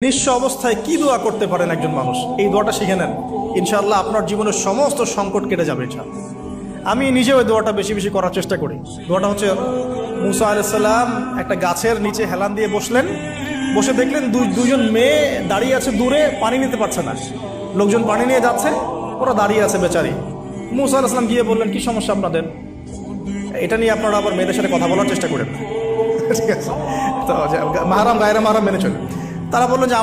নিঃস্ব অবস্থায় কি দোয়া করতে পারেন একজন মানুষ, এই দোয়াটা শিখে নেন, ইনশাআল্লাহ আপনার জীবনের সমস্ত সংকট কেটে যাবে ইনশাআল্লাহ। আমি নিজেও ওই দোয়াটা বেশি বেশি করার চেষ্টা করি। দোয়াটা হচ্ছে, মুসা আলাইহিস সালাম একটা গাছের নিচে হেলান দিয়ে বসলেন, বসে দেখলেন দুজন মেয়ে দাঁড়িয়ে আছে দূরে, পানি নিতে পারছে না, লোকজন পানি নিয়ে যাচ্ছে, ওরা দাঁড়িয়ে আছে বেচারি। মুসা আলাইহিস সালাম গিয়ে বললেন, কি সমস্যা আপনাদের? এটা নিয়ে আপনারা আবার মেয়েদের সাথে কথা বলার চেষ্টা করেন, ঠিক আছে? তো মাহারাম গায়রা মাহারাম মেনে চলে। তারা বললো যে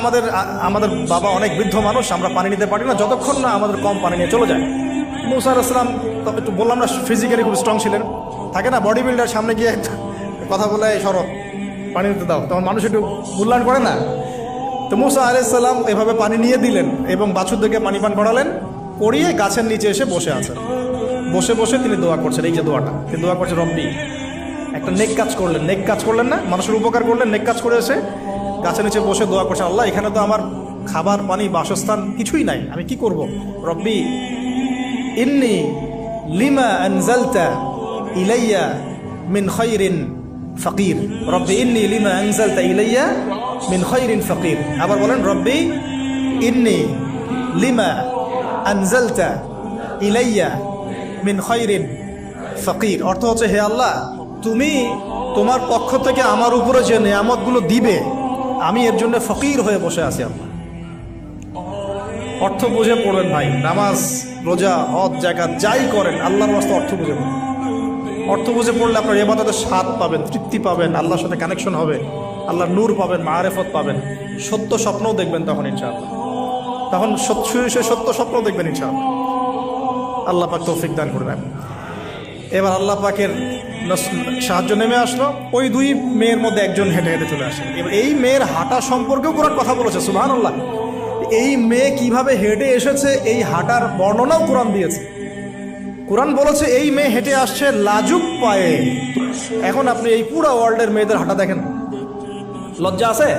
আমাদের বাবা অনেক বৃদ্ধ মানুষ, আমরা পানি নিতে পারি না যতক্ষণ না আমাদের কম পানি নিয়ে চলে যায়। মুসা আলাইহিস সালাম তবে একটু বললাম না, ফিজিক্যালি খুব স্ট্রং ছিলেন, থাকে না বডি বিল্ডার, সামনে গিয়ে কথা বলে শরৎ পানি নিতে দাও, তখন মানুষ একটু মূল্যায়ন করে না। তো মুসা আলাইহিস সালাম এভাবে পানি নিয়ে দিলেন এবং বাছুরদেরকে পানি পান করালেন, করিয়ে গাছের নিচে এসে বসে আছেন। বসে বসে তিনি দোয়া করছেন, এই যে দোয়াটা তিনি দোয়া করছেন, রব্বি, একটা নেক কাজ করলেন, নেক কাজ করলেন না, মানুষের উপকার করলেন, নেক কাজ করে এসে গাছের নিচে বসে দোয়া করছেন, আল্লাহ এখানে তো আমার খাবার পানি বাসস্থান কিছুই নাই, আমি কি করব? রব্বি ইন্নি লিমা আনজালতা ইলাইয়া মিন খায়রিন ফাকির, রব্বি ইন্নি লিমা আনজালতা ইলাইয়া মিন খায়রিন ফাকির। আবার বলেন, রব্বি ইন্নি লিমা আনজালতা ইলাইয়া মিন খায়রিন ফাকির। অর্থ হচ্ছে, হে আল্লাহ, তুমি তোমার পক্ষ থেকে আমার উপরে যে নেয়ামতগুলো দিবে, আমি এর জন্য ফকির হয়ে বসে আছি। আল্লাহ অর্থ বুঝে পড়বেন ভাই, নামাজ রোজা হজ জাকাত যাই করেন আল্লাহর রাস্তা অর্থ বুঝে পড়বেন। অর্থ বুঝে পড়লে আপনার ইবাদতের স্বাদ পাবেন, তৃপ্তি পাবেন, আল্লাহর সাথে কানেকশন হবে, আল্লাহর নূর পাবেন, মাআরিফত পাবেন, সত্য স্বপ্নও দেখবেন তখন ইনশাআল্লাহ। তখন সত্য স্বপ্ন দেখবেন ইনশাআল্লাহ। আল্লাহ পাক তৌফিক দান করবেন। এবার আল্লাহ পাকের সাহায্য নেমে আসলো, ওই দুই মেয়ের মধ্যে একজন হেঁটে হেঁটে চলে আসে। এবার এই মেয়ের হাঁটা সম্পর্কেও কোরআন কথা বলেছে, সুবহানাল্লাহ। এই মেয়ে কিভাবে হেঁটে এসেছে এই হাঁটার বর্ণনাও কোরআন দিয়েছে। কোরআন বলেছে এই মেয়ে হেঁটে আসছে লাজুক পায়ে। এখন আপনি এই পুরো ওয়ার্ল্ডের মেয়েদের হাঁটা দেখেন, লজ্জা আছে?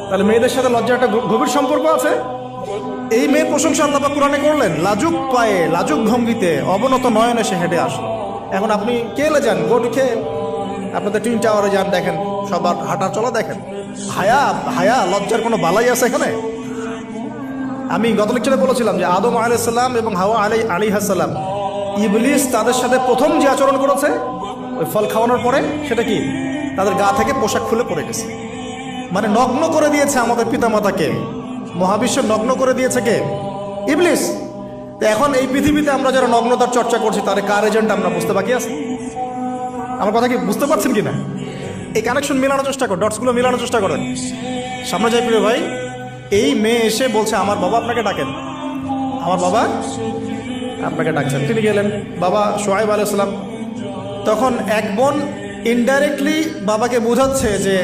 তাহলে মেয়েদের সাথে লজ্জার একটা গভীর সম্পর্ক আছে। এই মেয়ের প্রশংসা আল্লাহ পাক কোরআনে করলেন, লাজুক পায়ে লাজুক ভঙ্গিতে অবনত নয়নে সে হেঁটে আসলো। এখন আপনি কেলে যান, গোটুকে আপনাদের টুইন টাওয়ারে যান, দেখেন সবার হাঁটা চলা দেখেন। হায়া লজ্জার কোনো বালাই আছে এখানে? আমি গত লেকচারে বলেছিলাম যে আদম আলাইহিস সালাম এবং হাওয়া আলাইহিস সালাম, ইবলিস তাদের সাথে প্রথম যে আচরণ করেছে ওই ফল খাওয়ানোর পরে, সেটা কি? তাদের গা থেকে পোশাক খুলে পড়ে গেছে, মানে নগ্ন করে দিয়েছে আমাদের পিতামাতাকে। মহাবিশ্ব নগ্ন করে দিয়েছে কে? ইবলিস। তো এখন এই পৃথিবীতে আমরা যারা নগ্নতার চর্চা করছি, তার কার এজেন্ট আমরা বুঝতে বাকি আছে? আমার কথা কি বুঝতে পারছেন কিনা? এই কানেকশন মেলানোর চেষ্টা করেন, ডটসগুলো মেলানোর চেষ্টা করেন। সামনে যাই প্রিয় ভাই, এই মেয়ে এসে বলছে, আমার বাবা আপনাকে ডাকেন, আমার বাবা আপনাকে ডাকছেন। তিনি গেলেন, বাবা শুআয়ব আলাইহিস সালাম। তখন এক বোন ইনডাইরেক্টলি বাবাকে বোঝাচ্ছে যে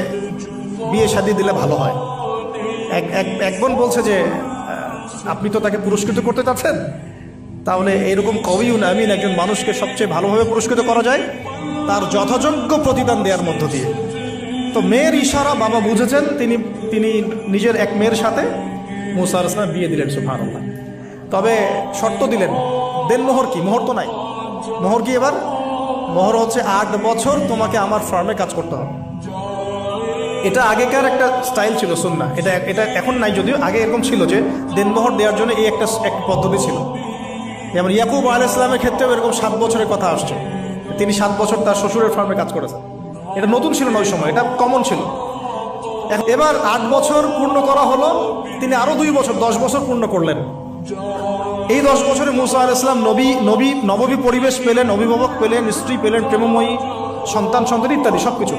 বিয়ে শাদী দিলে ভালো হয়। এক বোন বলছে যে আপনি তো তাকে পুরস্কৃত করতে চাচ্ছেন, তাহলে এরকম কবিউন আমিন একজন মানুষকে সবচেয়ে ভালোভাবে পুরস্কৃত করা যায় তার যথাযোগ্য প্রতিদান দেওয়ার মধ্য দিয়ে। তো মেয়ের ইশারা বাবা বুঝেছেন, তিনি নিজের এক মেয়ের সাথে মুসা আলাইহিস সালাম বিয়ে দিলেন, সুবহানাল্লাহ। তবে শর্ত দিলেন, দেন মোহর কি? মোহর তো নাই। মোহর কি এবার? মোহর হচ্ছে 8 বছর তোমাকে আমার ফার্মে কাজ করতে হবে। এটা আগেকার একটা স্টাইল ছিল, সুন্নাহ। এটা এখন নাই, যদিও আগে এরকম ছিল যে দেনমোহর দেওয়ার জন্য এই একটা পদ্ধতি ছিল। যেমন ইয়াকুব আলাইহিস সালামের ক্ষেত্রেও এরকম 7 বছরের কথা আসছে, তিনি 7 বছর তার শ্বশুরের ফার্মে কাজ করেছেন। এটা নতুন ছিল না ওই সময়, এটা কমন ছিল। এবার 8 বছর পূর্ণ করা হলো, তিনি আরো 2 বছর 10 বছর পূর্ণ করলেন। এই 10 বছরে মুসা আলাইহিস সালাম নববী পরিবেশ পেলেন, অভিভাবক পেলেন, স্ত্রী পেলেন, প্রেমময়ী, সন্তান ইত্যাদি সবকিছু।